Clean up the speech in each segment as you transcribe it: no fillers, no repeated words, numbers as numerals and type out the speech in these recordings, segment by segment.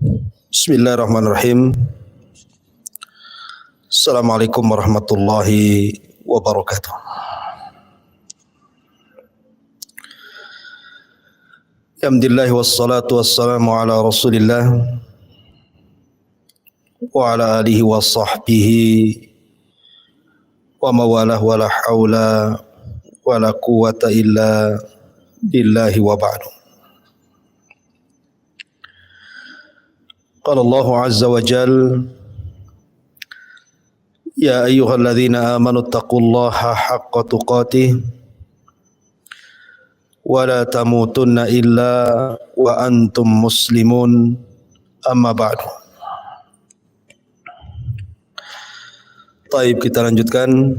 Bismillahirrahmanirrahim. Assalamualaikum warahmatullahi wabarakatuh. Alhamdulillah wassalatu wassalamu ala Rasulillah wa ala alihi wa sahbihi wa mawalah wa la hawla wa la quwwata illa billahi wa ba'du. Qala Allah azza wa jalla ya ayyuhalladzina amanu taqullaha haqqa tuqatih wa la tamutunna illa wa antum muslimun amma ba'du. Baik, kita lanjutkan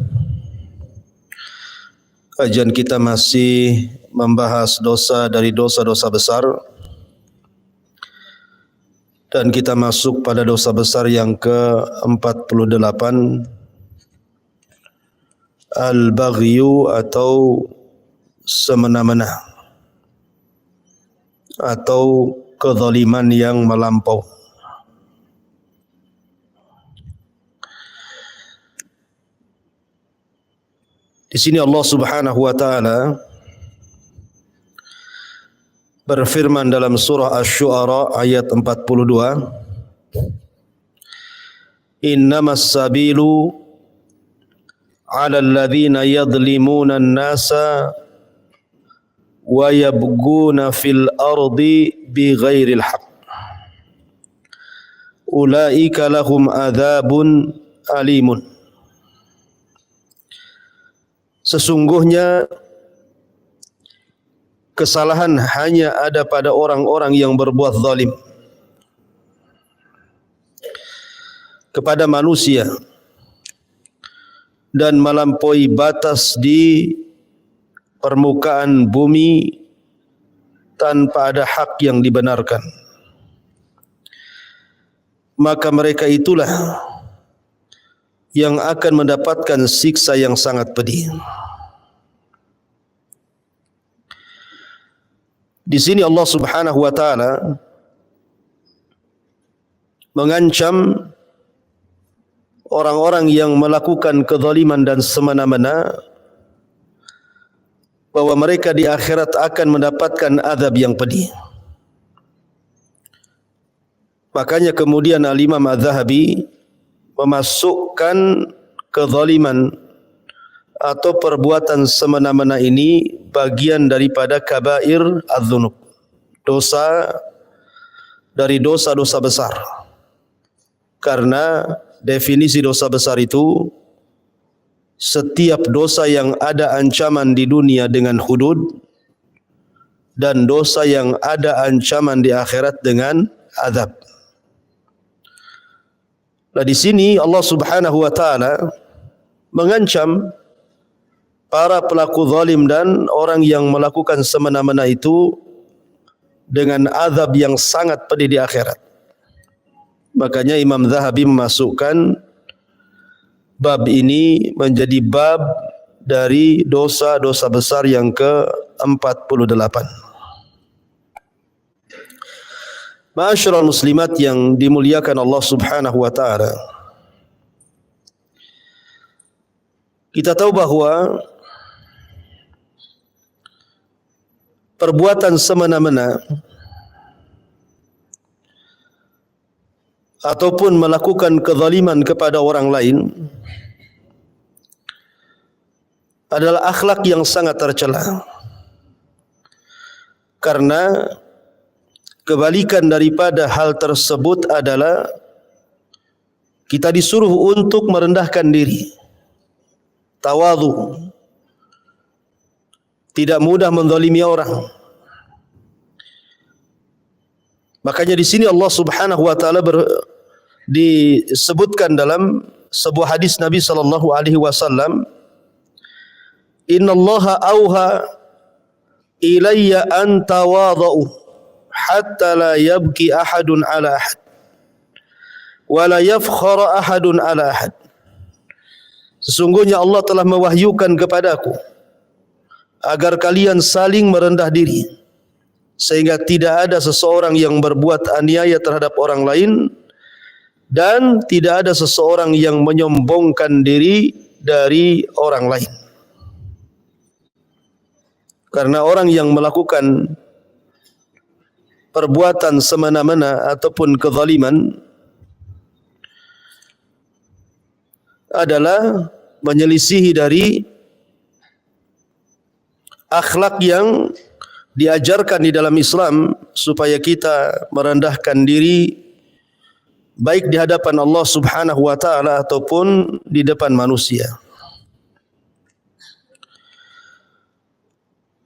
kajian kita masih membahas dosa dari dosa-dosa besar. Dan kita masuk pada dosa besar yang ke-48, al-baghyu atau semena-mena atau kezaliman yang melampau. Di sini Allah Subhanahu wa taala berfirman dalam surah Asy-Syu'ara ayat 42, innamas sabilu 'alal ladzina yadhlimuna an-nasa wa yabghuna fil ardi bighairil haqq ulaika lahum adzabun alimun. Sesungguhnya kesalahan hanya ada pada orang-orang yang berbuat zalim kepada manusia dan melampaui batas di permukaan bumi tanpa ada hak yang dibenarkan. Maka mereka itulah yang akan mendapatkan siksa yang sangat pedih. Di sini Allah Subhanahu wa taala mengancam orang-orang yang melakukan kezaliman dan semena-mena bahwa mereka di akhirat akan mendapatkan azab yang pedih. Makanya kemudian Al-Imam Az-Zahabi memasukkan kezaliman atau perbuatan semena-mena ini bagian daripada kabair adz-dzunub, dosa dari dosa-dosa besar. Karena definisi dosa besar itu setiap dosa yang ada ancaman di dunia dengan hudud dan dosa yang ada ancaman di akhirat dengan azab. Nah, di sini Allah Subhanahu wa taala mengancam para pelaku zalim dan orang yang melakukan semena-mena itu dengan azab yang sangat pedih di akhirat. Makanya Imam Zahabi memasukkan bab ini menjadi bab dari dosa-dosa besar yang ke-48. Ma'asyiral muslimat yang dimuliakan Allah Subhanahu wa taala. Kita tahu bahwa perbuatan semena-mena ataupun melakukan kezaliman kepada orang lain adalah akhlak yang sangat tercela. Karena kebalikan daripada hal tersebut adalah kita disuruh untuk merendahkan diri, tawadhu, tidak mudah menzalimi orang. Makanya di sini Allah Subhanahu wa taala disebutkan dalam sebuah hadis Nabi sallallahu alaihi wasallam, innallaha auha ilayya an tawadhu hatta la yabki ahadun ala ahad wa la yafkhara ahadun ala ahad. Sesungguhnya Allah telah mewahyukan kepadaku agar kalian saling merendah diri sehingga tidak ada seseorang yang berbuat aniaya terhadap orang lain, dan tidak ada seseorang yang menyombongkan diri dari orang lain. Karena orang yang melakukan perbuatan semena-mena ataupun kezaliman adalah menyelisihi dari akhlak yang diajarkan di dalam Islam, supaya kita merendahkan diri baik di hadapan Allah Subhanahu wa taala ataupun di depan manusia.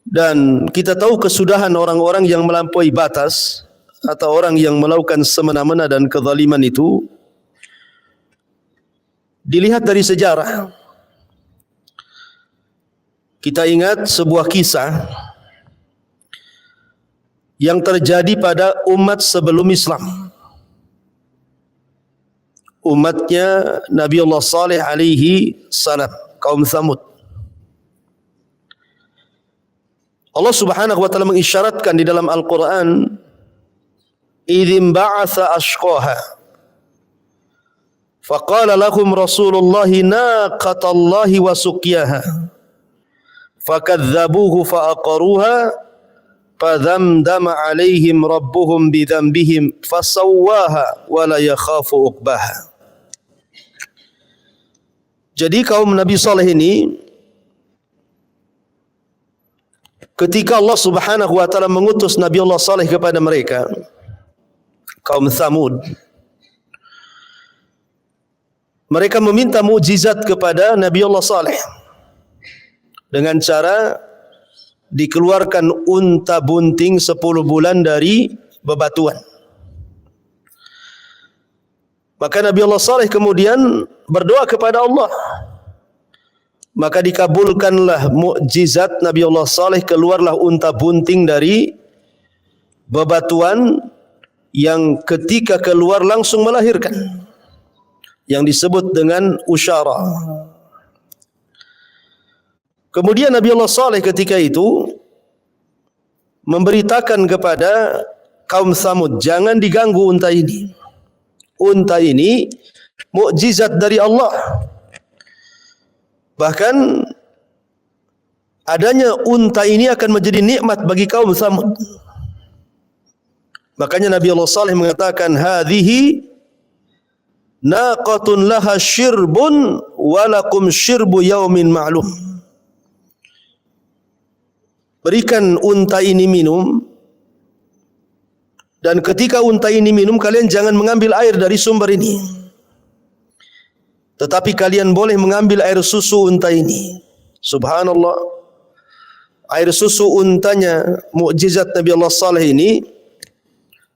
Dan kita tahu kesudahan orang-orang yang melampaui batas atau orang yang melakukan semena-mena dan kezaliman itu dilihat dari sejarah. Kita ingat sebuah kisah yang terjadi pada umat sebelum Islam. Umatnya Nabi Allah Saleh alaihi salam, kaum Thamud. Allah Subhanahu wa taala mengisyaratkan di dalam Al-Qur'an, "Idzim ba'atsa ashqaha faqala lahum Rasulullah naqatallahi wa suqyaha fakadzabuhu faaqaruha fadhamdama 'alaihim rabbuhum bidzambihim fasawwaha wa la yakhafu uqbaha." Jadi kaum Nabi Saleh ini, ketika Allah Subhanahu wa taala mengutus Nabi Allah Saleh kepada mereka, kaum Thamud, mereka meminta mukjizat kepada Nabi Allah Saleh dengan cara dikeluarkan unta bunting 10 bulan dari bebatuan. Maka Nabi Allah Saleh kemudian berdoa kepada Allah. Maka dikabulkanlah mukjizat Nabi Allah Saleh, keluarlah unta bunting dari bebatuan yang ketika keluar langsung melahirkan, yang disebut dengan usyara. Kemudian Nabi Allah Saleh ketika itu memberitakan kepada kaum Thamud, jangan diganggu unta ini. Unta ini mukjizat dari Allah. Bahkan adanya unta ini akan menjadi nikmat bagi kaum Thamud. Makanya Nabi Allah Saleh mengatakan, hadhihi naqatun laha syirbun walakum syirbu yaumin ma'lum. Berikan unta ini minum, dan ketika unta ini minum, kalian jangan mengambil air dari sumber ini, tetapi kalian boleh mengambil air susu unta ini. Subhanallah, air susu untanya mukjizat Nabi Allah Saleh ini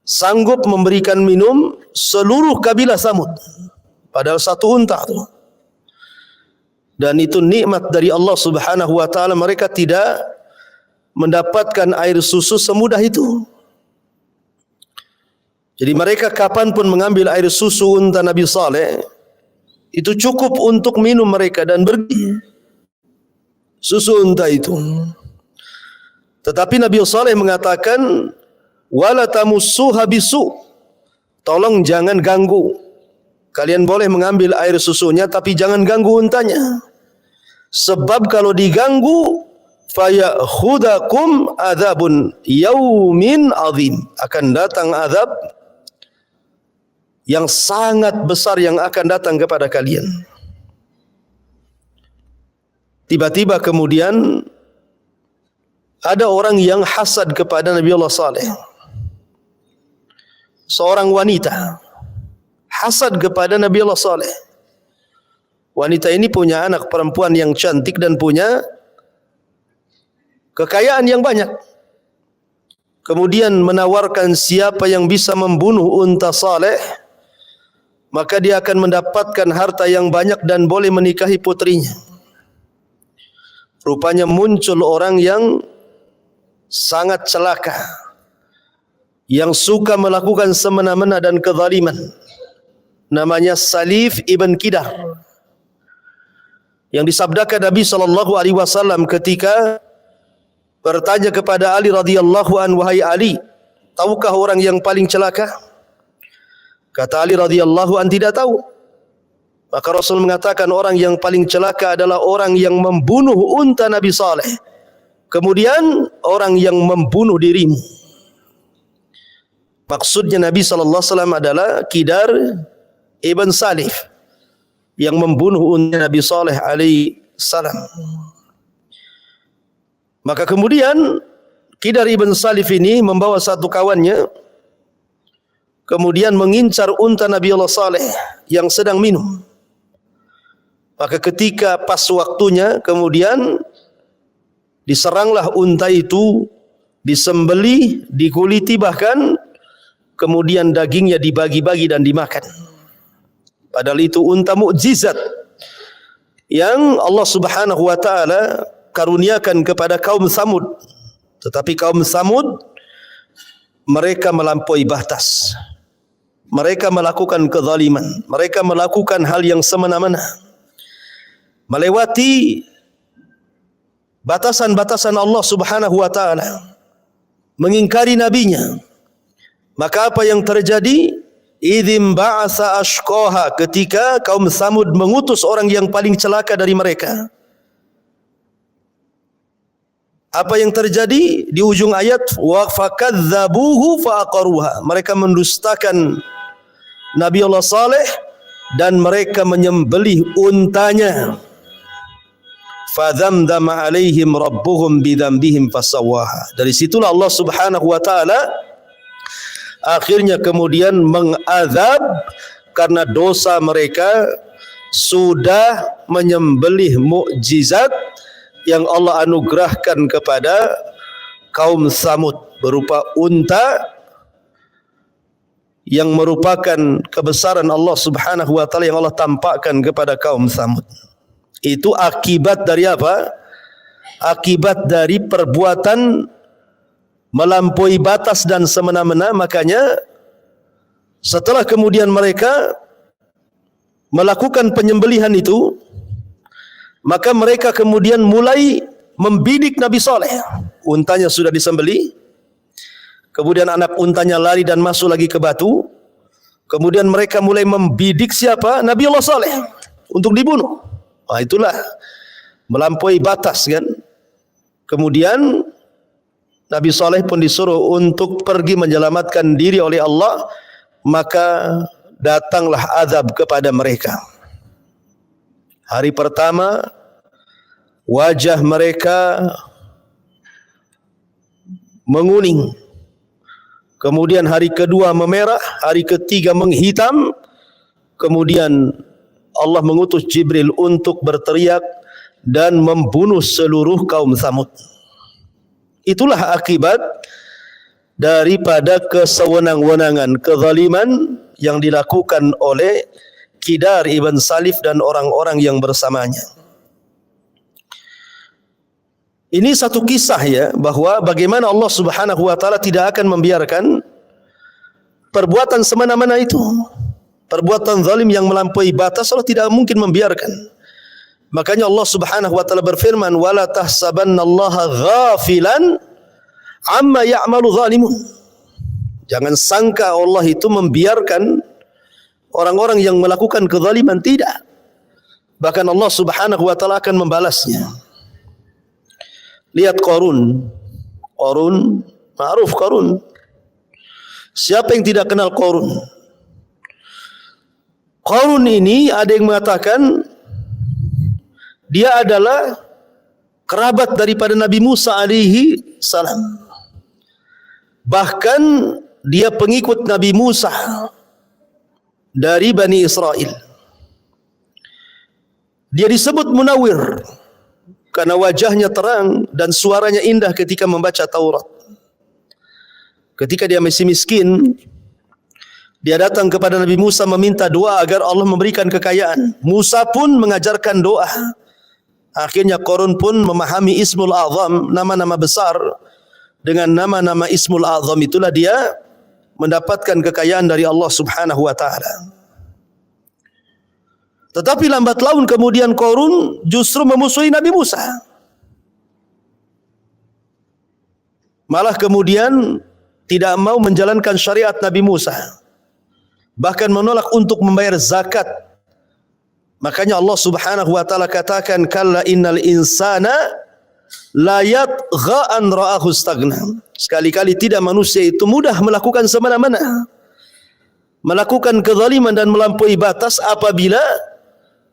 sanggup memberikan minum seluruh kabilah Thamud, padahal satu unta itu. Dan itu nikmat dari Allah Subhanahu wa taala. Mereka tidak mendapatkan air susu semudah itu. Jadi mereka kapanpun mengambil air susu unta Nabi Saleh, itu cukup untuk minum mereka dan pergi susu unta itu. Tetapi Nabi Saleh mengatakan, wala tamussuha bisu, tolong jangan ganggu. Kalian boleh mengambil air susunya, tapi jangan ganggu untanya. Sebab kalau diganggu, fayakhudakum adzabun yaumin azim, akan datang azab yang sangat besar yang akan datang kepada kalian. Tiba-tiba kemudian ada orang yang hasad kepada Nabi Allah Saleh. Seorang wanita hasad kepada Nabi Allah Saleh. Wanita ini punya anak perempuan yang cantik dan punya kekayaan yang banyak. Kemudian menawarkan siapa yang bisa membunuh unta Saleh, maka dia akan mendapatkan harta yang banyak dan boleh menikahi putrinya. Rupanya muncul orang yang sangat celaka, yang suka melakukan semena-mena dan kezaliman. Namanya Salif ibn Kidar, yang disabdakan Nabi SAW ketika bertanya kepada Ali radhiyallahu an, wahai Ali, tahukah orang yang paling celaka? Kata Ali radhiyallahu an, tidak tahu. Maka Rasul mengatakan orang yang paling celaka adalah orang yang membunuh unta Nabi Saleh, kemudian orang yang membunuh dirimu. Maksudnya Nabi SAW adalah Kidar Ibn Salif yang membunuh unta Nabi Saleh alaihi salam. Maka kemudian Kidar Ibn Salif ini membawa satu kawannya, kemudian mengincar unta Nabi Allah Saleh yang sedang minum. Maka ketika pas waktunya, kemudian diseranglah unta itu, disembelih, dikuliti, bahkan kemudian dagingnya dibagi-bagi dan dimakan. Padahal itu unta mukjizat yang Allah Subhanahu wa taala karuniakan kepada kaum Samud. Tetapi kaum Samud mereka melampaui batas. Mereka melakukan kezaliman, mereka melakukan hal yang semena-mena, melewati batasan-batasan Allah Subhanahu wa taala, mengingkari nabinya. Maka apa yang terjadi? Idzim ba'atsa ashqaha, ketika kaum Samud mengutus orang yang paling celaka dari mereka. Apa yang terjadi di ujung ayat? Wa fakadzabuhu faqaruha, mereka mendustakan Nabi Allah Saleh dan mereka menyembelih untanya. Fadzamdama alaihim rabbuhum bidzambihim fasawwaha. Dari situlah Allah Subhanahu wa taala akhirnya kemudian mengazab karena dosa mereka sudah menyembelih mukjizat yang Allah anugerahkan kepada kaum Samud berupa unta yang merupakan kebesaran Allah Subhanahu wa taala yang Allah tampakkan kepada kaum Samud. Itu akibat dari apa? Akibat dari perbuatan melampaui batas dan semena-mena. Makanya setelah kemudian mereka melakukan penyembelihan itu, maka mereka kemudian mulai membidik Nabi Saleh. Untanya sudah disembelih, kemudian anak untanya lari dan masuk lagi ke batu. Kemudian mereka mulai membidik siapa? Nabi Allah Saleh untuk dibunuh. Nah, itulah melampaui batas kan. Kemudian Nabi Saleh pun disuruh untuk pergi menyelamatkan diri oleh Allah, maka datanglah azab kepada mereka. Hari pertama wajah mereka menguning, kemudian hari kedua memerah, hari ketiga menghitam. Kemudian Allah mengutus Jibril untuk berteriak dan membunuh seluruh kaum Samud. Itulah akibat daripada kesewenang-wenangan, kezaliman yang dilakukan oleh Kidar Ibn Salif dan orang-orang yang bersamanya. Ini satu kisah ya, bahwa bagaimana Allah Subhanahu wa taala tidak akan membiarkan perbuatan semena-mena itu. Perbuatan zalim yang melampaui batas Allah tidak mungkin membiarkan. Makanya Allah Subhanahu wa taala berfirman, wala tahsabannallaha ghafilan amma ya'malu zalimun. Jangan sangka Allah itu membiarkan orang-orang yang melakukan kezaliman, tidak. Bahkan Allah Subhanahu wa taala akan membalasnya. Lihat Qarun. Qarun, ma'ruf Qarun. Siapa yang tidak kenal Qarun? Qarun ini ada yang mengatakan dia adalah kerabat daripada Nabi Musa alaihi salam. Bahkan dia pengikut Nabi Musa dari Bani Israel. Dia disebut Munawwir karena wajahnya terang dan suaranya indah ketika membaca Taurat. Ketika dia masih miskin, dia datang kepada Nabi Musa meminta doa agar Allah memberikan kekayaan. Musa pun mengajarkan doa. Akhirnya Qarun pun memahami Ismul A'zam, nama-nama besar. Dengan nama-nama Ismul A'zam itulah dia mendapatkan kekayaan dari Allah Subhanahu wa taala. Tetapi lambat laun kemudian Qarun justru memusuhi Nabi Musa. malah kemudian tidak mau menjalankan syariat Nabi Musa, bahkan menolak untuk membayar zakat. Makanya Allah Subhanahu wa taala katakan, kalla innal insana la yatgha an ra'ahu istaghna. Sekali-kali tidak manusia itu mudah melakukan semena-mena, melakukan kezaliman dan melampaui batas apabila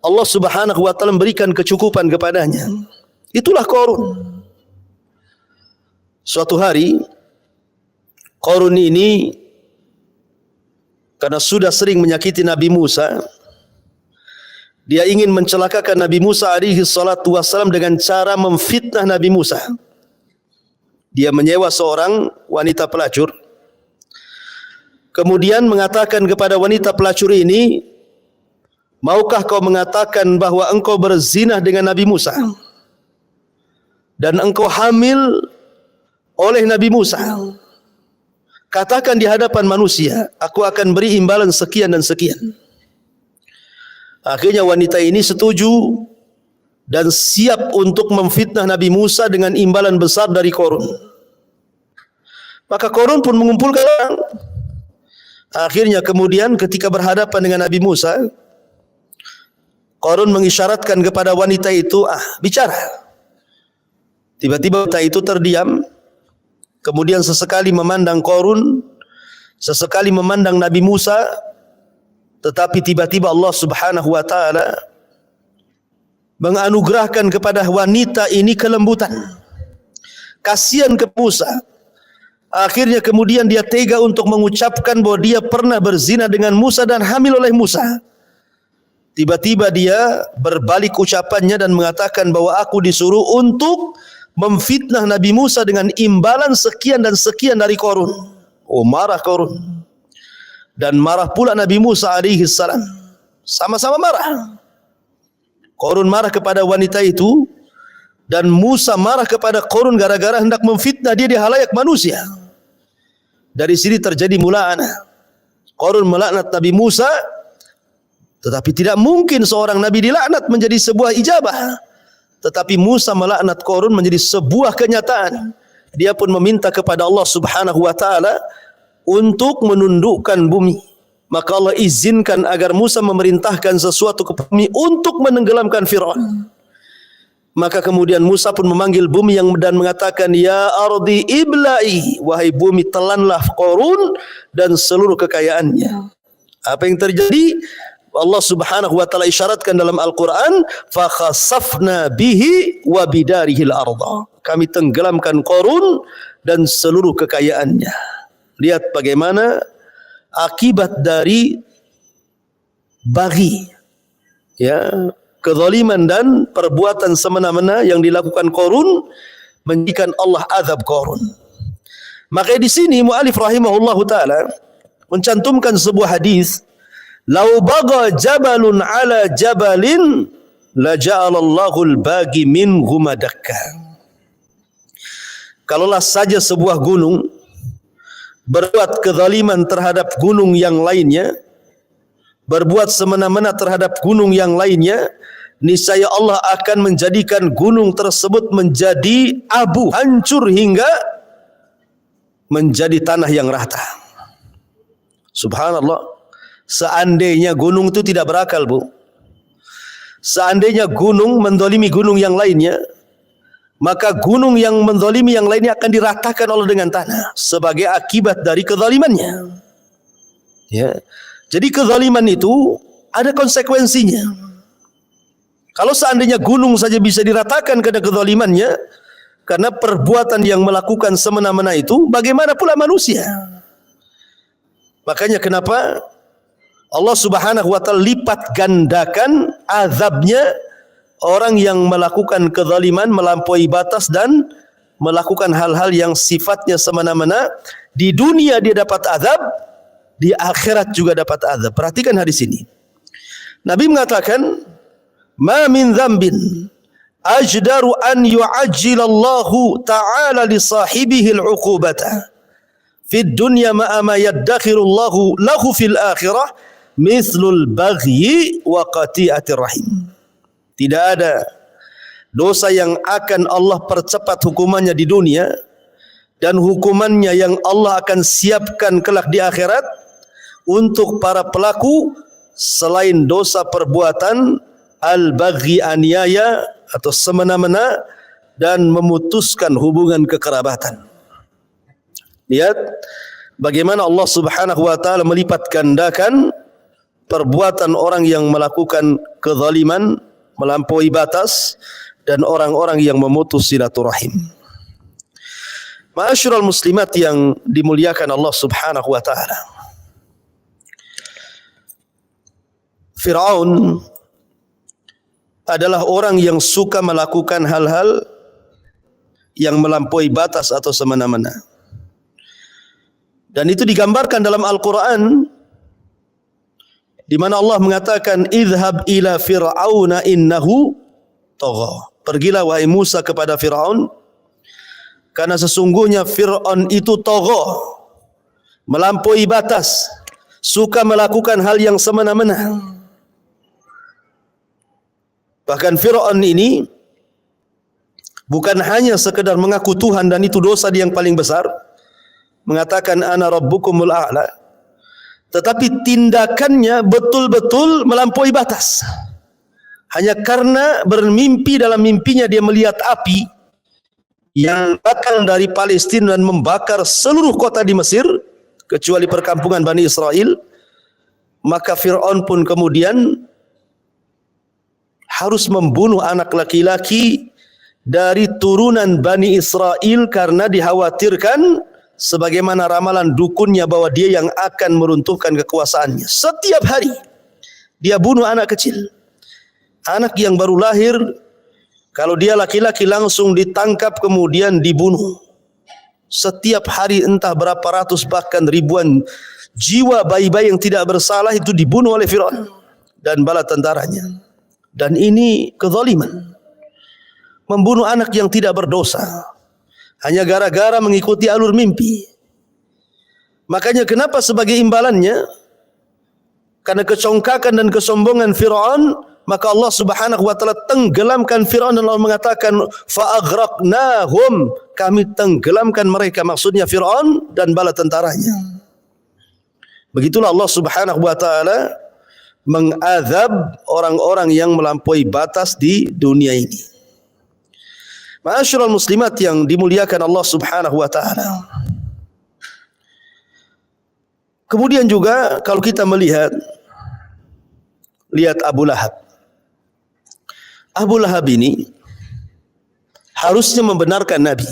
Allah Subhanahu wa taala memberikan kecukupan kepadanya. Itulah Qarun. Suatu hari Qarun ini karena sudah sering menyakiti Nabi Musa, dia ingin mencelakakan Nabi Musa alaihi salatu wassalam dengan cara memfitnah Nabi Musa. Dia menyewa seorang wanita pelacur, kemudian mengatakan kepada wanita pelacur ini, maukah kau mengatakan bahwa engkau berzina dengan Nabi Musa dan engkau hamil oleh Nabi Musa? Katakan di hadapan manusia, aku akan beri imbalan sekian dan sekian. Akhirnya wanita ini setuju dan siap untuk memfitnah Nabi Musa dengan imbalan besar dari Qarun. Maka Qarun pun mengumpulkan orang. Akhirnya kemudian ketika berhadapan dengan Nabi Musa, Qarun mengisyaratkan kepada wanita itu, bicara. Tiba-tiba wanita itu terdiam, kemudian sesekali memandang Qarun, sesekali memandang Nabi Musa, tetapi tiba-tiba Allah Subhanahu wa taala menganugerahkan kepada wanita ini kelembutan, kasihan ke Musa. Akhirnya kemudian dia tega untuk mengucapkan bahwa dia pernah berzina dengan Musa dan hamil oleh Musa. Tiba-tiba dia berbalik ucapannya dan mengatakan bahwa aku disuruh untuk memfitnah Nabi Musa dengan imbalan sekian dan sekian dari Qarun. Oh, marah Qarun. Dan marah pula Nabi Musa alaihi salam. Sama-sama marah. Qarun marah kepada wanita itu dan Musa marah kepada Qarun gara-gara hendak memfitnah dia di halayak manusia. Dari sini terjadi mula'anah. Qarun melaknat Nabi Musa, tetapi tidak mungkin seorang nabi dilaknat menjadi sebuah ijabah. Tetapi Musa melaknat Qarun menjadi sebuah kenyataan. Dia pun meminta kepada Allah Subhanahu wa taala untuk menundukkan bumi. Maka Allah izinkan agar Musa memerintahkan sesuatu ke bumi untuk menenggelamkan Fir'aun. Maka kemudian Musa pun memanggil bumi dan mengatakan, ya ardi ibla'i, wahai bumi telanlah Qarun dan seluruh kekayaannya. Apa yang terjadi? Allah Subhanahu wa taala isyaratkan dalam Al-Quran, fa khasafna bihi wa bidarihil arda. Kami tenggelamkan Qarun dan seluruh kekayaannya. Lihat bagaimana akibat dari baghi, ya, kezaliman dan perbuatan semena-mena yang dilakukan Qarun menjadikan Allah azab Qarun. Maka di sini mu'alif rahimahullahu taala mencantumkan sebuah hadis, lau baga jabalun ala jabalin la ja'alallahu al-bagi minhu madakka. Kalaulah saja sebuah gunung berbuat kezaliman terhadap gunung yang lainnya, berbuat semena-mena terhadap gunung yang lainnya, niscaya Allah akan menjadikan gunung tersebut menjadi abu, hancur hingga menjadi tanah yang rata. Subhanallah. Seandainya gunung itu tidak berakal, Bu. Seandainya gunung mendolimi gunung yang lainnya, maka gunung yang menzalimi yang lainnya akan diratakan Allah dengan tanah sebagai akibat dari kezalimannya. Ya. Jadi kezaliman itu ada konsekuensinya. Kalau seandainya gunung saja bisa diratakan karena kezalimannya, karena perbuatan yang melakukan semena-mena itu, bagaimana pula manusia? Makanya kenapa Allah Subhanahu wa taala lipat gandakan azabnya orang yang melakukan kezaliman, melampaui batas dan melakukan hal-hal yang sifatnya semena-mena. Di dunia dia dapat azab, di akhirat juga dapat azab. Perhatikan hadis ini. Nabi mengatakan, "Ma min dzambin ajdaru an yu'ajjilallahu ta'ala li sahibihi al-'uqubata fid dunya ma yaddakhirullahu lahu fil akhirah mithlul baghyi wa qati'atir rahim." Tidak ada dosa yang akan Allah percepat hukumannya di dunia dan hukumannya yang Allah akan siapkan kelak di akhirat untuk para pelaku selain dosa perbuatan al-baghi, aniaya atau semena-mena, dan memutuskan hubungan kekerabatan. Lihat bagaimana Allah Subhanahu wa taala melipat gandakan perbuatan orang yang melakukan kezaliman, melampaui batas, dan orang-orang yang memutus silaturahim. Ma'asyiral muslimat yang dimuliakan Allah Subhanahu wa taala. Fir'aun adalah orang yang suka melakukan hal-hal yang melampaui batas atau semena-mena. Dan itu digambarkan dalam Al-Quran, di mana Allah mengatakan, "Idhhab ila fir'auna innahu tagha." Pergilah wahai Musa kepada Fir'aun, karena sesungguhnya Fir'aun itu tagha, melampaui batas, suka melakukan hal yang semena-mena. Bahkan Fir'aun ini bukan hanya sekedar mengaku Tuhan, dan itu dosa yang paling besar, mengatakan ana rabbukumul a'la, tetapi tindakannya betul-betul melampaui batas. Hanya karena bermimpi, dalam mimpinya dia melihat api yang datang dari Palestina dan membakar seluruh kota di Mesir kecuali perkampungan Bani Israel, maka Fir'aun pun kemudian harus membunuh anak laki-laki dari turunan Bani Israel karena dikhawatirkan sebagaimana ramalan dukunnya bahwa dia yang akan meruntuhkan kekuasaannya. Setiap hari dia bunuh anak kecil, anak yang baru lahir. Kalau dia laki-laki langsung ditangkap kemudian dibunuh. Setiap hari entah berapa ratus bahkan ribuan jiwa bayi-bayi yang tidak bersalah itu dibunuh oleh Fir'aun dan bala tentaranya. Dan ini kezaliman, membunuh anak yang tidak berdosa hanya gara-gara mengikuti alur mimpi. Makanya kenapa sebagai imbalannya, karena kecongkakan dan kesombongan Fir'aun, maka Allah Subhanahu wa taala tenggelamkan Fir'aun, dan Allah mengatakan fa'aghraqnahum, kami tenggelamkan mereka, maksudnya Fir'aun dan bala tentaranya. Begitulah Allah Subhanahu wa taala mengazab orang-orang yang melampaui batas di dunia ini. Ma'asyiral muslimat yang dimuliakan Allah Subhanahu wa taala. Kemudian juga kalau kita melihat Abu Lahab. Abu Lahab ini harusnya membenarkan Nabi.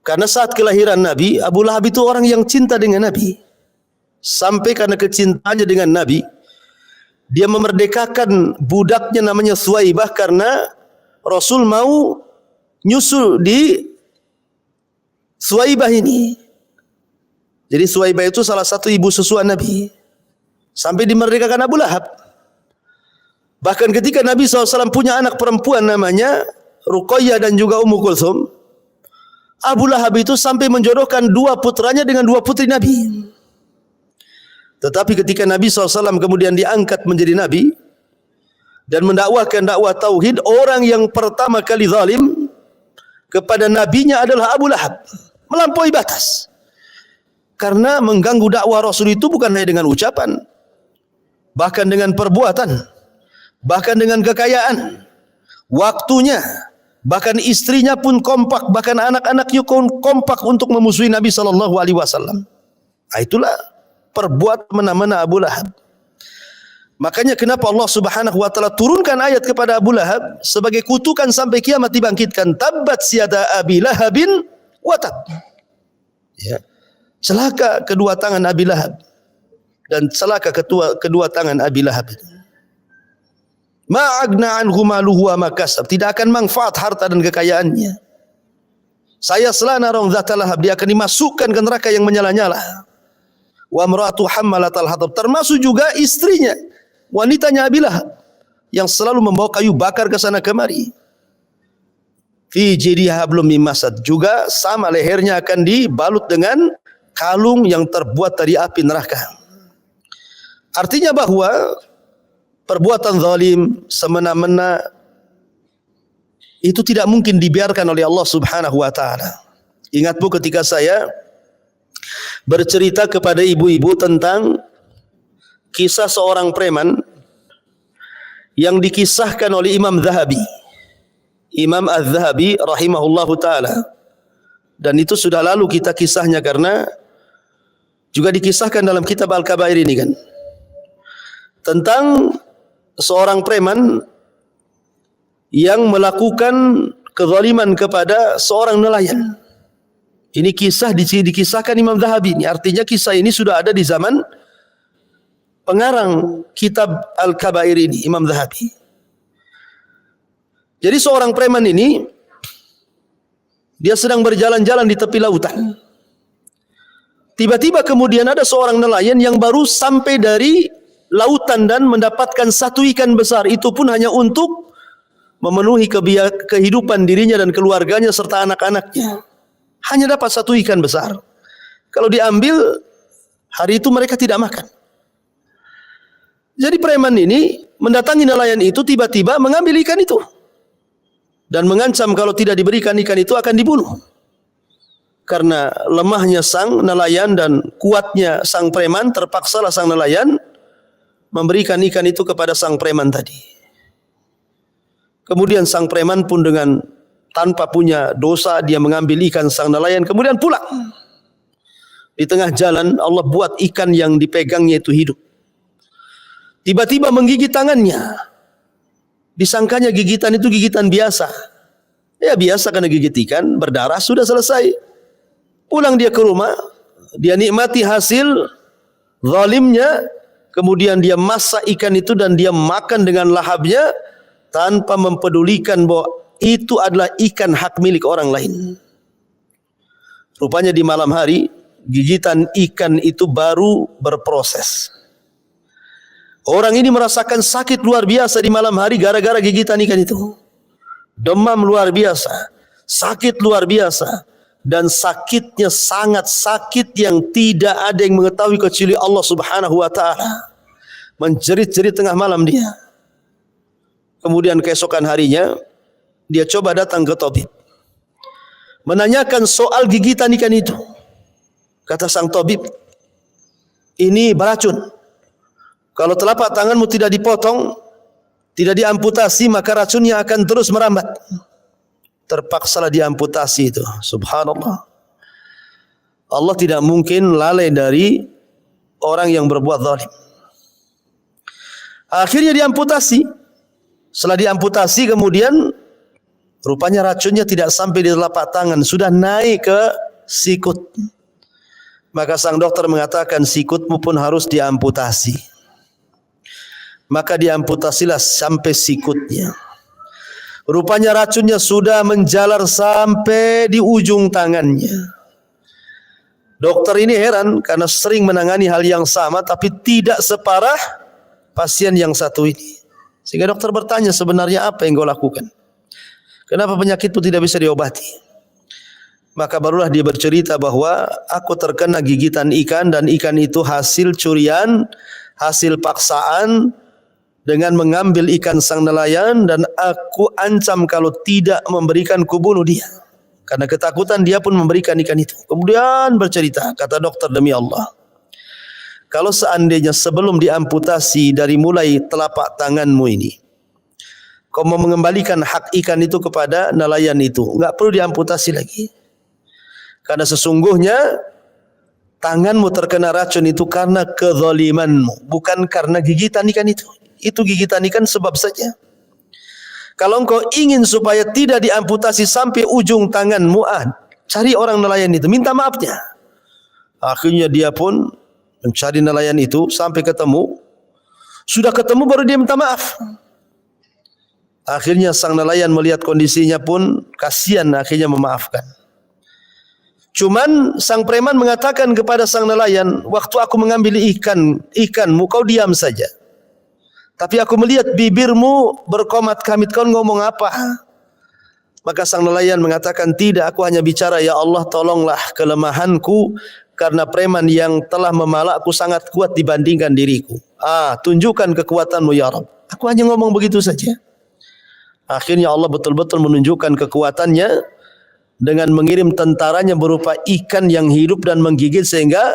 Karena saat kelahiran Nabi, Abu Lahab itu orang yang cinta dengan Nabi. Sampai karena kecintaannya dengan Nabi, dia memerdekakan budaknya namanya Suwaibah, karena Rasul mau nyusul di Suwaibah ini. Jadi Suwaibah itu salah satu ibu susuan Nabi. Sampai dimerdekakan Abu Lahab. Bahkan ketika Nabi SAW punya anak perempuan namanya Ruqayyah dan juga Ummu Kulthum, Abu Lahab itu sampai menjodohkan dua putranya dengan dua putri Nabi. Tetapi ketika Nabi SAW kemudian diangkat menjadi Nabi dan mendakwahkan dakwah tauhid, orang yang pertama kali zalim kepada nabinya adalah Abu Lahab. Melampaui batas. Karena mengganggu dakwah Rasul itu bukan hanya dengan ucapan, bahkan dengan perbuatan, bahkan dengan kekayaan, waktunya, bahkan istrinya pun kompak, bahkan anak-anaknya kompak untuk memusuhi Nabi SAW. Nah, itulah perbuatan mana-mana Abu Lahab. Makanya kenapa Allah Subhanahu wa taala turunkan ayat kepada Abu Lahab sebagai kutukan sampai kiamat dibangkitkan. Tabbat siada Abi Lahabin wa tab. Ya. Celaka kedua tangan Abi Lahab dan celaka kedua tangan Abi Lahab. Ma'agna anhu maluhu wa makasab. Tidak akan manfaat harta dan kekayaannya. Saya selana rong zata lahab, dia akan dimasukkan ke neraka yang menyala-nyala. Wa imra'atu hammalatal hatab, termasuk juga istrinya, wanitanya Abi Lahab yang selalu membawa kayu bakar ke sana kemari. Fi jidha hablum min masad, juga sama lehernya akan dibalut dengan kalung yang terbuat dari api neraka. Artinya bahwa perbuatan zalim semena-mena itu tidak mungkin dibiarkan oleh Allah Subhanahu wa taala. Ingat Bu, ketika saya bercerita kepada ibu-ibu tentang kisah seorang preman yang dikisahkan oleh Imam Zahabi. Imam Az-Zahabi rahimahullahu ta'ala. Dan itu sudah lalu kita kisahnya karena juga dikisahkan dalam kitab Al-Kabair ini kan. Tentang seorang preman yang melakukan kezaliman kepada seorang nelayan. Ini kisah dikisahkan Imam Zahabi. Ini artinya kisah ini sudah ada di zaman pengarang kitab Al-Kabair ini, Imam Zahabi. Jadi seorang preman ini, dia sedang berjalan-jalan di tepi lautan. Tiba-tiba kemudian ada seorang nelayan yang baru sampai dari lautan dan mendapatkan satu ikan besar. Itu pun hanya untuk memenuhi kehidupan dirinya dan keluarganya serta anak-anaknya. Hanya dapat satu ikan besar. Kalau diambil, hari itu mereka tidak makan. Jadi preman ini mendatangi nelayan itu, tiba-tiba mengambil ikan itu. Dan mengancam kalau tidak diberikan ikan itu akan dibunuh. Karena lemahnya sang nelayan dan kuatnya sang preman, terpaksalah sang nelayan memberikan ikan itu kepada sang preman tadi. Kemudian sang preman pun dengan tanpa punya dosa, dia mengambil ikan sang nelayan, kemudian pulang. Di tengah jalan Allah buat ikan yang dipegangnya itu hidup. Tiba-tiba menggigit tangannya. Disangkanya gigitan itu gigitan biasa. Ya biasa karena gigit ikan, berdarah, sudah selesai. Pulang dia ke rumah, dia nikmati hasil zalimnya, kemudian dia masak ikan itu dan dia makan dengan lahapnya tanpa mempedulikan bahwa itu adalah ikan hak milik orang lain. Rupanya di malam hari, gigitan ikan itu baru berproses. Orang ini merasakan sakit luar biasa di malam hari gara-gara gigitan ikan itu. Demam luar biasa, sakit luar biasa. Dan sakitnya sangat sakit yang tidak ada yang mengetahui kecuali Allah subhanahu wa ta'ala. Menjerit-jerit tengah malam dia. Kemudian keesokan harinya, dia coba datang ke tabib, menanyakan soal gigitan ikan itu. Kata sang tabib, ini beracun. Kalau telapak tanganmu tidak dipotong, tidak diamputasi, maka racunnya akan terus merambat. Terpaksalah diamputasi itu. Subhanallah. Allah tidak mungkin lalai dari orang yang berbuat zalim. Akhirnya diamputasi. Setelah diamputasi kemudian rupanya racunnya tidak sampai di telapak tangan, sudah naik ke sikut. Maka sang dokter mengatakan sikutmu pun harus diamputasi. Maka diamputasilah sampai sikutnya. Rupanya racunnya sudah menjalar sampai di ujung tangannya. Dokter ini heran karena sering menangani hal yang sama tapi tidak separah pasien yang satu ini. Sehingga dokter bertanya, sebenarnya apa yang kau lakukan? Kenapa penyakitmu tidak bisa diobati? Maka barulah dia bercerita bahwa aku terkena gigitan ikan dan ikan itu hasil curian, hasil paksaan dengan mengambil ikan sang nelayan, dan aku ancam kalau tidak memberikan kubunuh dia. Karena ketakutan dia pun memberikan ikan itu. Kemudian bercerita, kata dokter, demi Allah, kalau seandainya sebelum diamputasi dari mulai telapak tanganmu ini, kau mau mengembalikan hak ikan itu kepada nelayan itu, enggak perlu diamputasi lagi. Karena sesungguhnya tanganmu terkena racun itu karena kezalimanmu, bukan karena gigitan ikan itu. Itu gigitan ikan sebab saja. Kalau engkau ingin supaya tidak diamputasi sampai ujung tanganmu, cari orang nelayan itu, minta maafnya. Akhirnya dia pun mencari nelayan itu sampai ketemu. Sudah ketemu baru dia minta maaf. Akhirnya sang nelayan melihat kondisinya pun kasihan, akhirnya memaafkan. Cuman sang preman mengatakan kepada sang nelayan, waktu aku mengambil ikanmu kau diam saja. Tapi aku melihat bibirmu berkomat-kamit, kau ngomong apa? Maka sang nelayan mengatakan, tidak, aku hanya bicara, ya Allah tolonglah kelemahanku karena preman yang telah memalakku sangat kuat dibandingkan diriku. Tunjukkan kekuatanmu ya Rabb. Aku hanya ngomong begitu saja. Akhirnya Allah betul-betul menunjukkan kekuatannya. dengan mengirim tentaranya berupa ikan yang hidup dan menggigit sehingga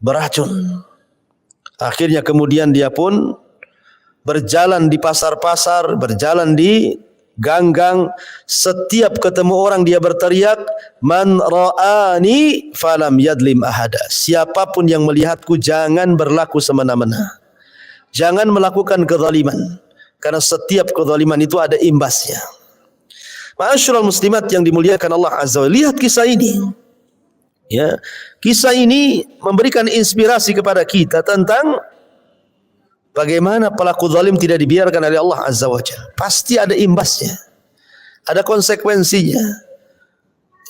beracun. Akhirnya kemudian dia pun berjalan di pasar-pasar, berjalan di gang-gang, setiap ketemu orang dia berteriak, man ra'ani falam yadlim ahada. Siapapun yang melihatku jangan berlaku semena-mena. Jangan melakukan kezaliman, karena setiap kezaliman itu ada imbasnya. Ma'asyiral muslimat yang dimuliakan Allah Azza wa Jalla, lihat kisah ini. Ya, kisah ini memberikan inspirasi kepada kita tentang bagaimana pelaku zalim tidak dibiarkan oleh Allah Azza wa Jalla. Pasti ada imbasnya, ada konsekuensinya.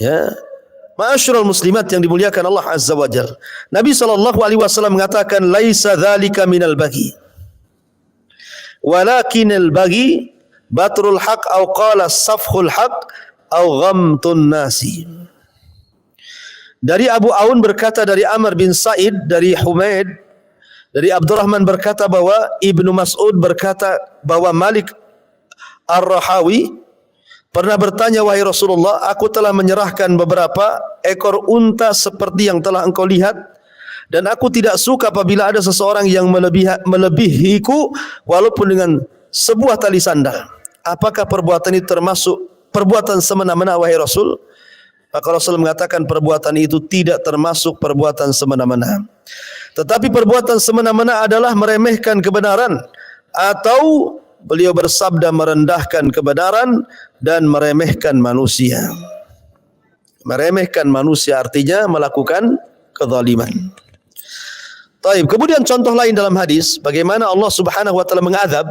Ya, ma'asyiral muslimat yang dimuliakan Allah Azza wa Jalla. Nabi SAW mengatakan, laisa dzalika minal baghi, walakinal baghi batrul haq au qala safhul haq au ghamtun nasi. Dari Abu Aun berkata, dari Amr bin Sa'id, dari Humaid, dari Abdurrahman berkata bahwa Ibnu Mas'ud berkata bahwa Malik Ar-Rahawi pernah bertanya, wahai Rasulullah, aku telah menyerahkan beberapa ekor unta seperti yang telah engkau lihat, dan aku tidak suka apabila ada seseorang yang melebihiku walaupun dengan sebuah tali sandal. Apakah perbuatan itu termasuk perbuatan semena-mena, wahai Rasul? Maka Rasul mengatakan perbuatan itu tidak termasuk perbuatan semena-mena. Tetapi perbuatan semena-mena adalah meremehkan kebenaran, atau beliau bersabda merendahkan kebenaran dan meremehkan manusia. Meremehkan manusia artinya melakukan kezaliman. Taib. Kemudian contoh lain dalam hadis bagaimana Allah Subhanahu wa taala mengadab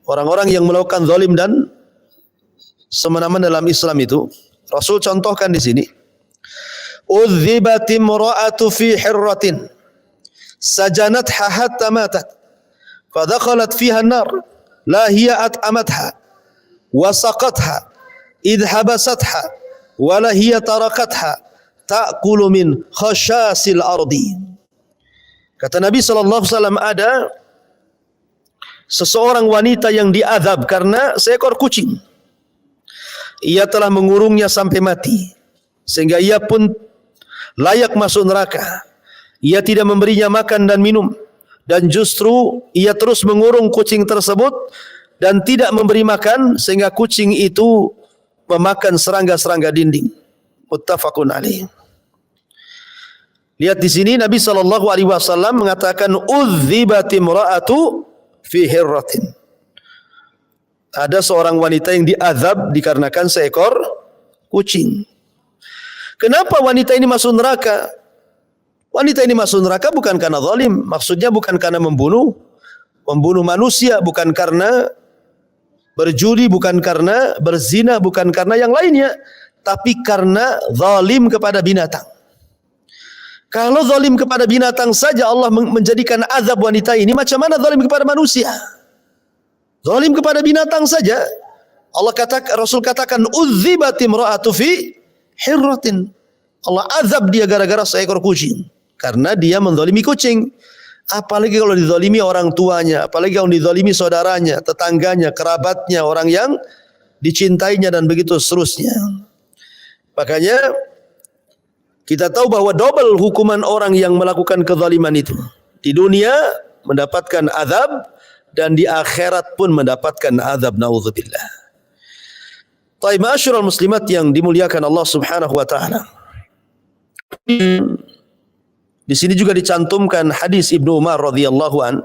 orang-orang yang melakukan zalim dan semena-mena dalam Islam itu. Rasul contohkan di sini. Udhibat imra'atu fi hirratin sajanatha hatta matat fadakhalat fiha an-nar la hiya at'amatha wa saqatha idh habasatha wa la hiya tarakatha ta'kulu min khashasil ardi. Kata Nabi sallallahu alaihi wasallam, ada seseorang wanita yang diazab karena seekor kucing. Ia telah mengurungnya sampai mati, sehingga ia pun layak masuk neraka. Ia tidak memberinya makan dan minum, dan justru ia terus mengurung kucing tersebut dan tidak memberi makan, sehingga kucing itu memakan serangga-serangga dinding. Muttafaqun alaih. Lihat di sini Nabi SAW mengatakan udzibatim ra'atu fi hirratin. Ada seorang wanita yang diazab dikarenakan seekor kucing. Kenapa wanita ini masuk neraka? Wanita ini masuk neraka bukan karena zalim. Maksudnya bukan karena membunuh manusia, bukan karena berjudi, bukan karena berzina, bukan karena yang lainnya, tapi karena zalim kepada binatang. Kalau zalim kepada binatang saja Allah menjadikan azab wanita ini, macam mana zalim kepada manusia? Zalim kepada binatang saja Rasul katakan udzibatim ra'atu fi hirratin. Allah azab dia gara-gara seekor kucing, karena dia menzalimi kucing. Apalagi kalau dizalimi orang tuanya, apalagi kalau dizalimi saudaranya, tetangganya, kerabatnya, orang yang dicintainya, dan begitu seterusnya. Makanya kita tahu bahwa double hukuman orang yang melakukan kezaliman itu. Di dunia mendapatkan azab, dan di akhirat pun mendapatkan azab, naudzubillah. Taib, ma'asyiral muslimat yang dimuliakan Allah Subhanahu wa taala. Di sini juga dicantumkan hadis Ibnu Umar radhiyallahu an.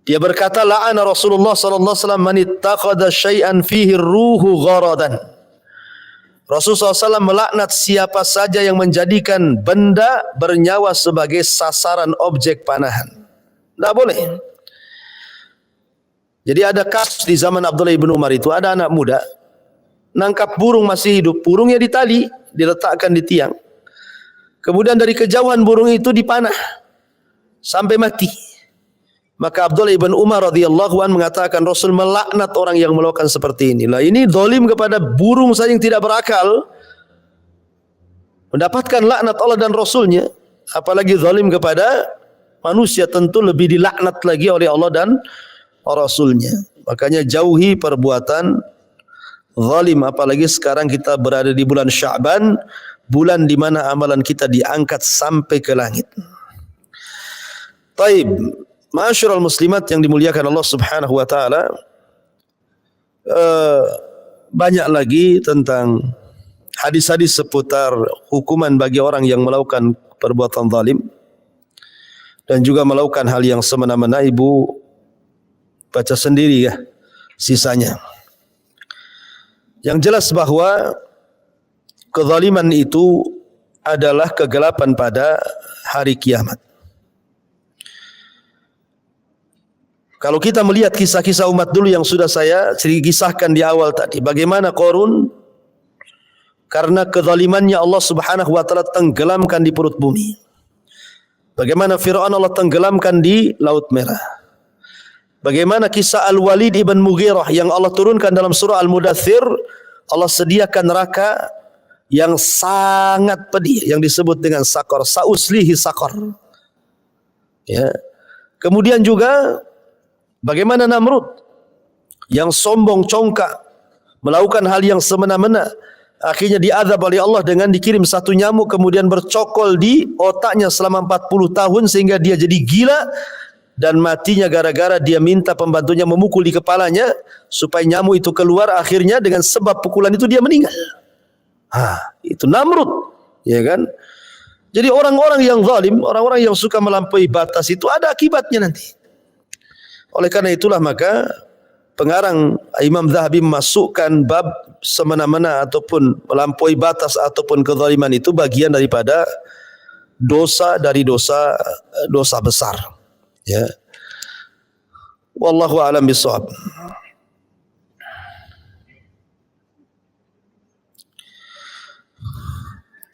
Dia berkata, la'ana Rasulullah sallallahu alaihi wasallam man ittaqada syai'an fihi ruhu gharadan. Rasulullah SAW melaknat siapa saja yang menjadikan benda bernyawa sebagai sasaran objek panahan. Tidak boleh. Jadi ada kasus di zaman Abdullah ibn Umar itu, ada anak muda nangkap burung masih hidup, burungnya ditali, diletakkan di tiang. Kemudian dari kejauhan burung itu dipanah sampai mati. Maka Abdullah ibn Umar radhiyallahu an mengatakan Rasul melaknat orang yang melakukan seperti ini. Lah ini zalim kepada burung saja yang tidak berakal, mendapatkan laknat Allah dan Rasulnya, apalagi zalim kepada manusia, tentu lebih dilaknat lagi oleh Allah dan Rasulnya. Makanya jauhi perbuatan zalim, apalagi sekarang kita berada di bulan Sya'ban, bulan di mana amalan kita diangkat sampai ke langit. Taib, ma'asyiral muslimat yang dimuliakan Allah Subhanahu wa taala, banyak lagi tentang hadis-hadis seputar hukuman bagi orang yang melakukan perbuatan zalim dan juga melakukan hal yang semena-mena. Ibu baca sendiri ya sisanya. Yang jelas bahwa kezaliman itu adalah kegelapan pada hari kiamat. Kalau kita melihat kisah-kisah umat dulu yang sudah saya kisahkan di awal tadi, bagaimana Qarun karena kezalimannya Allah Subhanahu wa taala tenggelamkan di perut bumi. Bagaimana Fir'aun Allah tenggelamkan di Laut Merah. Bagaimana kisah Al-Walid ibn Mughirah yang Allah turunkan dalam surah Al-Mudaththir, Allah sediakan neraka yang sangat pedih yang disebut dengan sakor, sauslihi sakor. Ya. Kemudian juga bagaimana Namrud yang sombong congkak melakukan hal yang semena-mena, akhirnya diazab oleh Allah dengan dikirim satu nyamuk kemudian bercokol di otaknya selama 40 tahun sehingga dia jadi gila dan matinya gara-gara dia minta pembantunya memukul di kepalanya supaya nyamuk itu keluar, akhirnya dengan sebab pukulan itu dia meninggal. Itu Namrud, ya kan? Jadi orang-orang yang zalim, orang-orang yang suka melampaui batas itu ada akibatnya nanti. Oleh karena itulah maka pengarang Imam Zahabi memasukkan bab semena-mena ataupun melampaui batas ataupun kezaliman itu bagian daripada dosa dari dosa besar. Ya. Wallahu a'lam bishawab.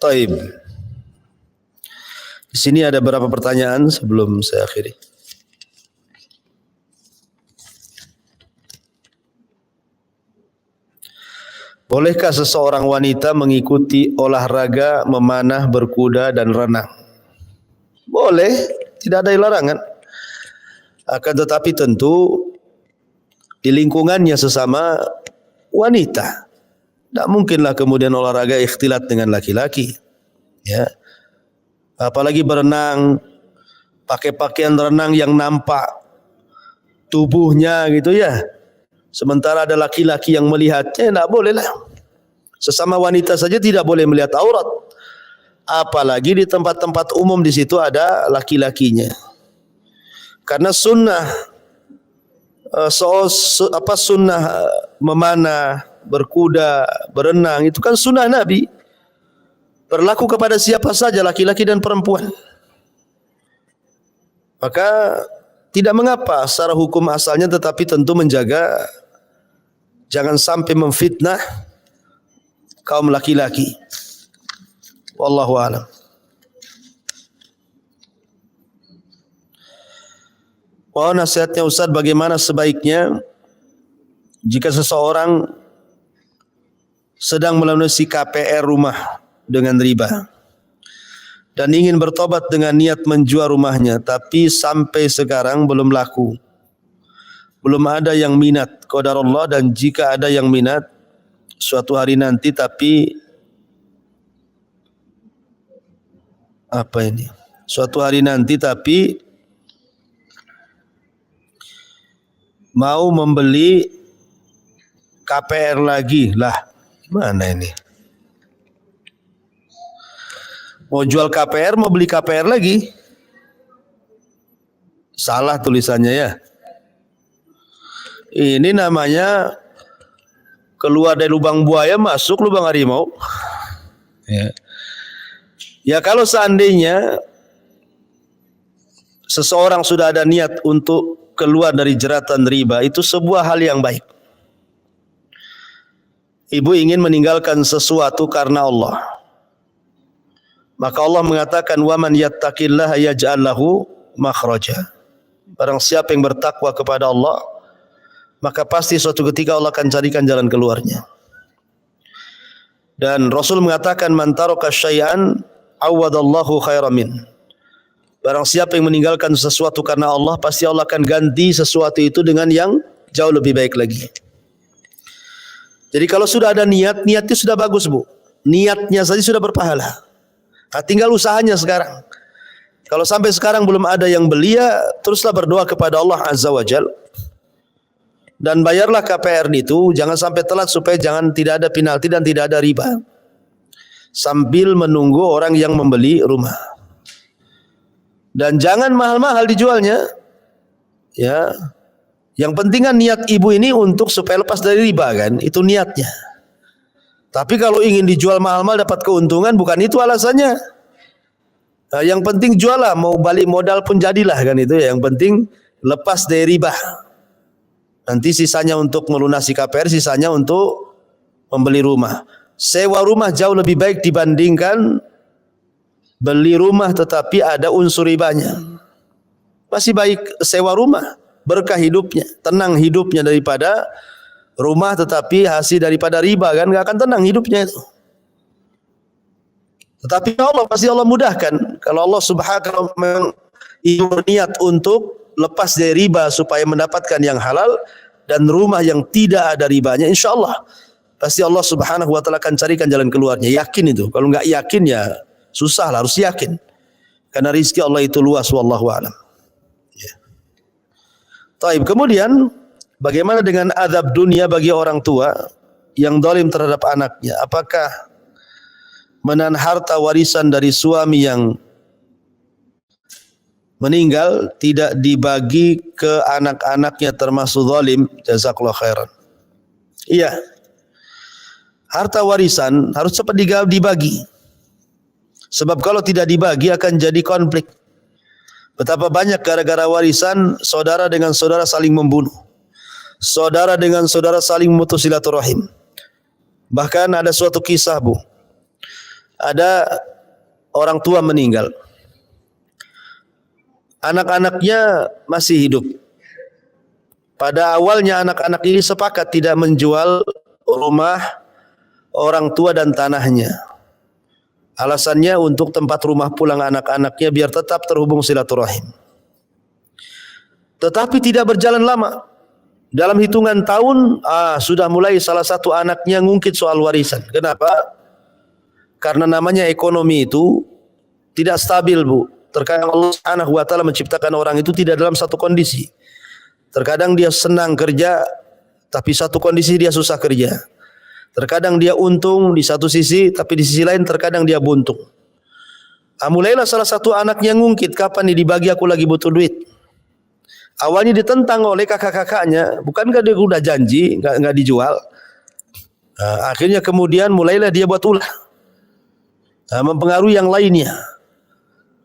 Taib. Di sini ada beberapa pertanyaan sebelum saya akhiri. Bolehkah seseorang wanita mengikuti olahraga memanah, berkuda dan renang? Boleh, tidak ada larangan. Akan tetapi tentu di lingkungannya sesama wanita. Tak mungkinlah kemudian olahraga ikhtilat dengan laki-laki. Ya. Apalagi berenang, pakai pakaian renang yang nampak tubuhnya gitu ya. Sementara ada laki-laki yang melihatnya, tak boleh lah. Sesama wanita saja tidak boleh melihat aurat. Apalagi di tempat-tempat umum, di situ ada laki-lakinya. Karena sunnah sunnah memanah, berkuda, berenang itu kan sunnah Nabi. Berlaku kepada siapa saja, laki-laki dan perempuan. Maka tidak mengapa secara hukum asalnya, tetapi tentu menjaga jangan sampai memfitnah kaum laki-laki. Wallahu a'lam. Mohon nasihatnya Ustaz, bagaimana sebaiknya jika seseorang sedang melunasi KPR rumah dengan riba dan ingin bertobat dengan niat menjual rumahnya, tapi sampai sekarang belum laku, belum ada yang minat, qadarullah, dan jika ada yang minat suatu hari nanti, tapi suatu hari nanti tapi mau membeli KPR lagi lah. Mana ini? Mau jual KPR, mau beli KPR lagi. Salah tulisannya ya. Ini namanya keluar dari lubang buaya, masuk lubang harimau. Ya kalau seandainya seseorang sudah ada niat untuk keluar dari jeratan riba, itu sebuah hal yang baik. Ibu ingin meninggalkan sesuatu karena Allah, maka Allah mengatakan, wa man yattaqillaha yaj'al lahu makhraja. Barang siapa yang bertakwa kepada Allah, maka pasti suatu ketika Allah akan carikan jalan keluarnya. Dan Rasul mengatakan, man taraka syai'an awadallahu khairan min. Barang siapa yang meninggalkan sesuatu karena Allah, pasti Allah akan ganti sesuatu itu dengan yang jauh lebih baik lagi. Jadi kalau sudah ada niat, niatnya sudah bagus Bu. Niatnya saja sudah berpahala. Nah, tinggal usahanya sekarang. Kalau sampai sekarang belum ada yang beli, ya teruslah berdoa kepada Allah Azza wa Jal. Dan bayarlah KPR itu, jangan sampai telat supaya tidak ada penalti dan tidak ada riba. Sambil menunggu orang yang membeli rumah. Dan jangan mahal-mahal dijualnya. Ya. Yang penting kan niat ibu ini untuk supaya lepas dari riba kan, itu niatnya. Tapi kalau ingin dijual mahal-mahal dapat keuntungan, bukan itu alasannya. Nah, yang penting jual lah, mau balik modal pun jadilah kan itu ya. Yang penting lepas dari riba. Nanti sisanya untuk melunasi KPR, sisanya untuk membeli rumah. Sewa rumah jauh lebih baik dibandingkan beli rumah tetapi ada unsur ribanya. Masih baik sewa rumah. Berkah hidupnya, tenang hidupnya daripada rumah tetapi hasil daripada riba kan, nggak akan tenang hidupnya itu. Tetapi Allah pasti Allah mudahkan. Kalau Allah subhanahu berniat untuk lepas dari riba supaya mendapatkan yang halal dan rumah yang tidak ada ribanya, insya Allah pasti Allah subhanahu wa ta'ala akan carikan jalan keluarnya. Yakin itu. Kalau nggak yakin ya susah lah, harus yakin. Karena rizki Allah itu luas, wallahu a'lam. Taib. Kemudian bagaimana dengan azab dunia bagi orang tua yang zalim terhadap anaknya? Apakah menahan harta warisan dari suami yang meninggal tidak dibagi ke anak-anaknya termasuk zalim? Jazakallahu khairan. Iya. Harta warisan harus cepat dibagi. Sebab kalau tidak dibagi akan jadi konflik. Betapa banyak gara-gara warisan saudara dengan saudara saling membunuh. Saudara dengan saudara saling memutus silaturahim. Bahkan ada suatu kisah Bu. Ada orang tua meninggal. Anak-anaknya masih hidup. Pada awalnya anak-anak ini sepakat tidak menjual rumah orang tua dan tanahnya. Alasannya untuk tempat rumah pulang anak-anaknya biar tetap terhubung silaturahim. Tetapi tidak berjalan lama. Dalam hitungan tahun sudah mulai salah satu anaknya ngungkit soal warisan. Kenapa? Karena namanya ekonomi itu tidak stabil Bu. Terkadang Allah Subhanahu wa ta'ala menciptakan orang itu tidak dalam satu kondisi. Terkadang dia senang kerja, tapi satu kondisi dia susah kerja. Terkadang dia untung di satu sisi, tapi di sisi lain terkadang dia buntung. Mulailah salah satu anaknya ngungkit, kapan nih dibagi, aku lagi butuh duit. Awalnya ditentang oleh kakak-kakaknya, bukankah dia udah janji nggak dijual? Akhirnya kemudian mulailah dia buat ulah, mempengaruhi yang lainnya.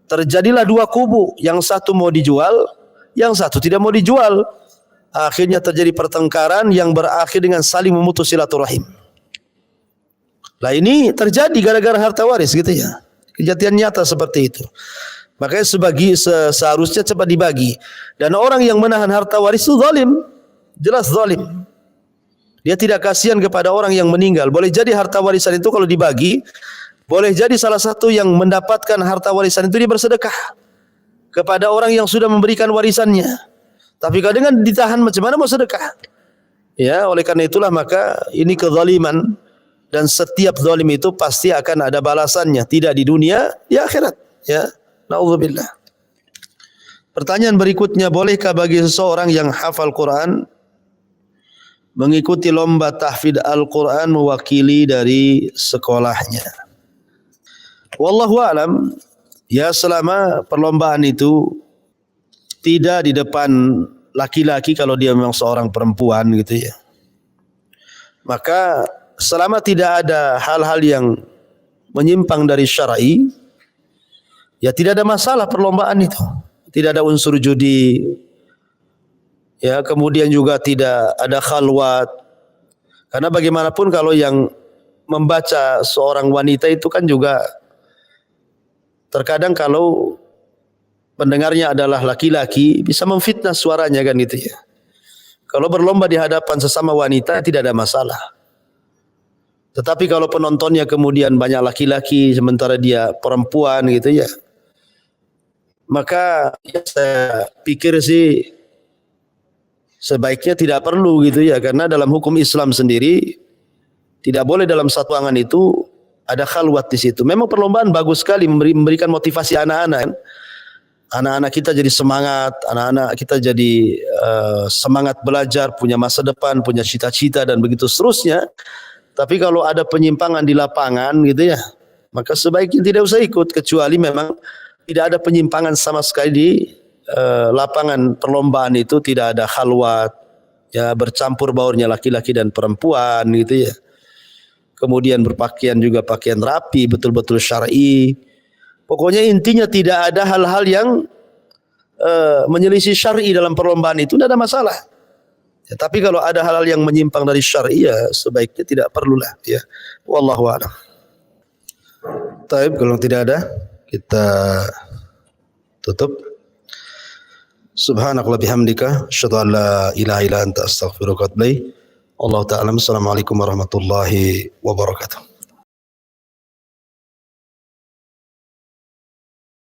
Terjadilah dua kubu, yang satu mau dijual, yang satu tidak mau dijual. Akhirnya terjadi pertengkaran yang berakhir dengan saling memutus silaturahim. Lah ini terjadi gara-gara harta waris gitu ya. Kejadian nyata seperti itu. Makanya seharusnya cepat dibagi. Dan orang yang menahan harta waris itu zalim. Jelas zalim. Dia tidak kasihan kepada orang yang meninggal. Boleh jadi harta warisan itu kalau dibagi, boleh jadi salah satu yang mendapatkan harta warisan itu dia bersedekah kepada orang yang sudah memberikan warisannya. Tapi kalau dengan ditahan macam mana mau sedekah? Ya, oleh karena itulah maka ini kezaliman. Dan setiap zalim itu pasti akan ada balasannya, tidak di dunia, di akhirat. Ya, naudzubillah. Pertanyaan berikutnya, bolehkah bagi seseorang yang hafal Quran mengikuti lomba tahfidz Al-Quran mewakili dari sekolahnya? Wallahu a'lam. Ya, selama perlombaan itu tidak di depan laki-laki, kalau dia memang seorang perempuan gitu ya, maka selama tidak ada hal-hal yang menyimpang dari syar'i, ya tidak ada masalah perlombaan itu. Tidak ada unsur judi, ya, kemudian juga tidak ada khalwat. Karena bagaimanapun kalau yang membaca seorang wanita itu kan juga terkadang kalau pendengarnya adalah laki-laki bisa memfitnah suaranya kan itu ya. Kalau berlomba di hadapan sesama wanita tidak ada masalah. Tetapi kalau penontonnya kemudian banyak laki-laki sementara dia perempuan gitu ya, maka ya saya pikir sih sebaiknya tidak perlu gitu ya, karena dalam hukum Islam sendiri Tidak boleh dalam satu ruangan itu ada khalwat di situ. Memang perlombaan bagus sekali memberikan motivasi anak-anak kan. Anak-anak kita jadi semangat, anak-anak kita jadi semangat belajar, punya masa depan, punya cita-cita dan begitu seterusnya. Tapi kalau ada penyimpangan di lapangan gitu ya, maka sebaiknya tidak usah ikut, kecuali memang tidak ada penyimpangan sama sekali di lapangan perlombaan itu, tidak ada khalwat, ya bercampur baurnya laki-laki dan perempuan gitu ya. Kemudian berpakaian juga pakaian rapi, betul-betul syar'i. Pokoknya intinya tidak ada hal-hal yang menyelisih syar'i dalam perlombaan itu, tidak ada masalah. Ya, tapi kalau ada hal-hal yang menyimpang dari syar'i ya sebaiknya tidak perlulah ya. Wallahu a'lam. Taib, kalau tidak ada kita tutup. Subhanakallahumma bihamdika asyhadu an la ilaha illa anta astaghfiruka wa atubu ilaik. Allah ta'ala. Assalamualaikum warahmatullahi wabarakatuh.